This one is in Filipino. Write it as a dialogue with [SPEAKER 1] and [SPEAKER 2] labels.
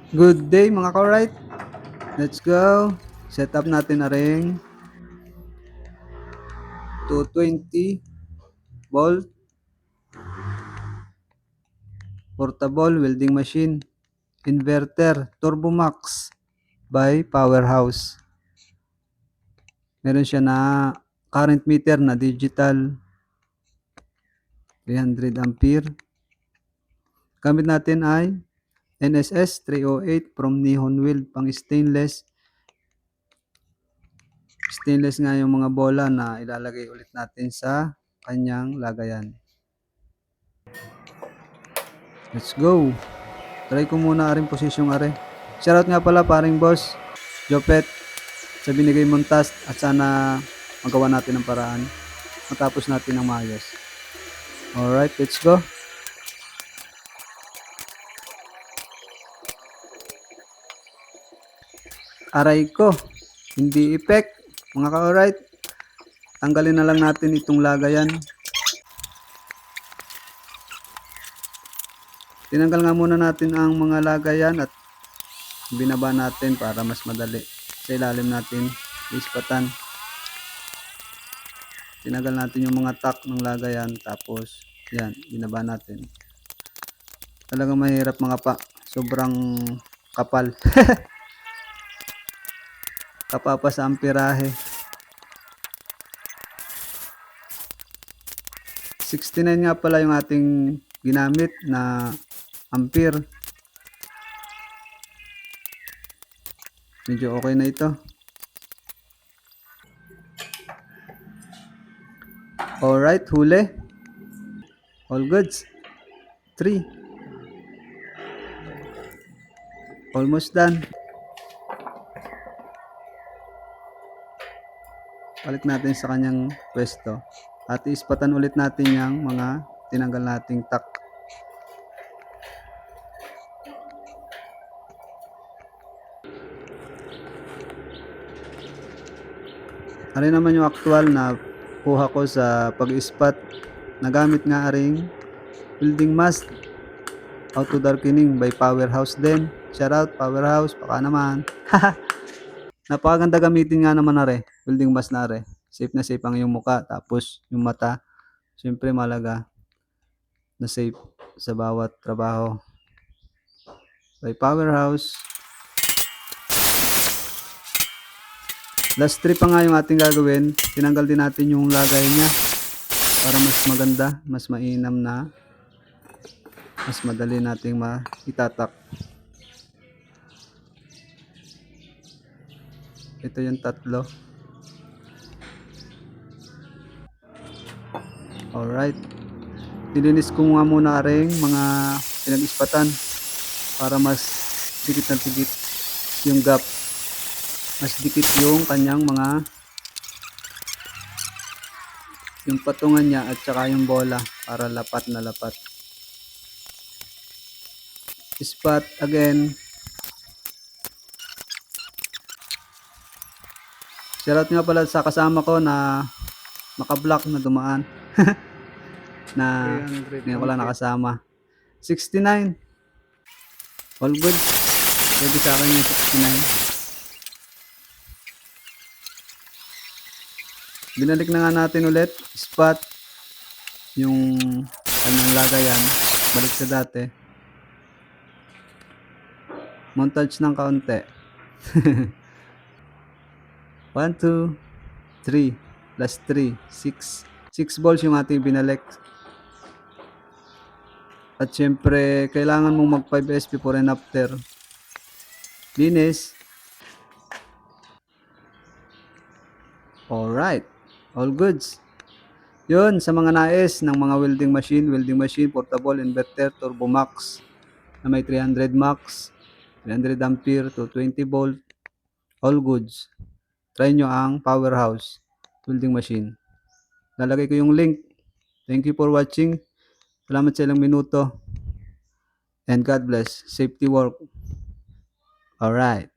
[SPEAKER 1] Good day mga ka-right. Let's go. Set up natin na ring 220 volt portable welding machine inverter Turbo Max by Powerhouse. Meron siya na current meter na digital 300 ampere. Gamit natin ay NSS 308 from Nihon Weld, pang stainless. Stainless nga yung mga bola na ilalagay ulit natin sa kanyang lagayan. Let's go. Try ko muna rin posisyong are. Shoutout nga pala paring boss Jopet sa binigay mong task at sana magawa natin ng paraan. Matapos natin ng maayos. Alright, let's go. Aray ko, hindi effect. Mga ka-alright, tanggalin na lang natin itong lagayan. Tinanggal nga muna natin ang mga lagayan at binaba natin para mas madali. Sa ilalim natin, ispatan. Tinanggal natin yung mga tack ng lagayan tapos yan, binaba natin. Talagang mahirap mga pa. Sobrang kapal. Kapapa sa amperahe. 69 nga pala yung ating ginamit na ampere. Medyo okay na ito. Alright, huli. All goods. 3. Almost done. Balik natin sa kanyang pwesto. At ispatan ulit natin yung mga tinanggal nating tack. Ano naman yung actual na kuha ko sa pag-ispat. Nagamit nga ring welding mask auto darkening by Powerhouse din. Shout out Powerhouse, baka naman. Napakaganda gamitin nga naman na welding mask na safe na safe ang yung muka, tapos yung mata syempre malaga na safe sa bawat trabaho by Powerhouse. Last 3 pa nga yung ating gagawin. Tinanggal din natin yung lagay niya para mas maganda, mas mainam na, mas madali nating maitatak. Ito yung tatlo. Alright. Dilinis ko nga muna rin mga pinag-ispatan para mas dikit na dikit yung gap. Mas dikit yung kanyang mga yung patungan niya at saka yung bola para lapat na lapat. Ispat again. Shoutout nga pala sa kasama ko na naka-block na dumaan. Na ngayon ko lang nakasama. 69. All good. Pwede sa akin yung 69. Binalik na nga natin ulit. Spot yung kanyang lagayan. Balik sa dati. Montage ng kaunti. 1, 2, 3 plus 3, 6 balls yung ating binalik. At syempre kailangan mong mag 5S before and after. Linis. Alright, all goods. Yun, sa mga nais ng mga welding machine, portable, inverter, Turbo Max na may 300 max, 300 ampere to 20 volt, all goods. Try nyo ang Powerhouse welding machine. Lalagay ko yung link. Thank you for watching. Salamat sa ilang minuto. And God bless. Safety work. Alright.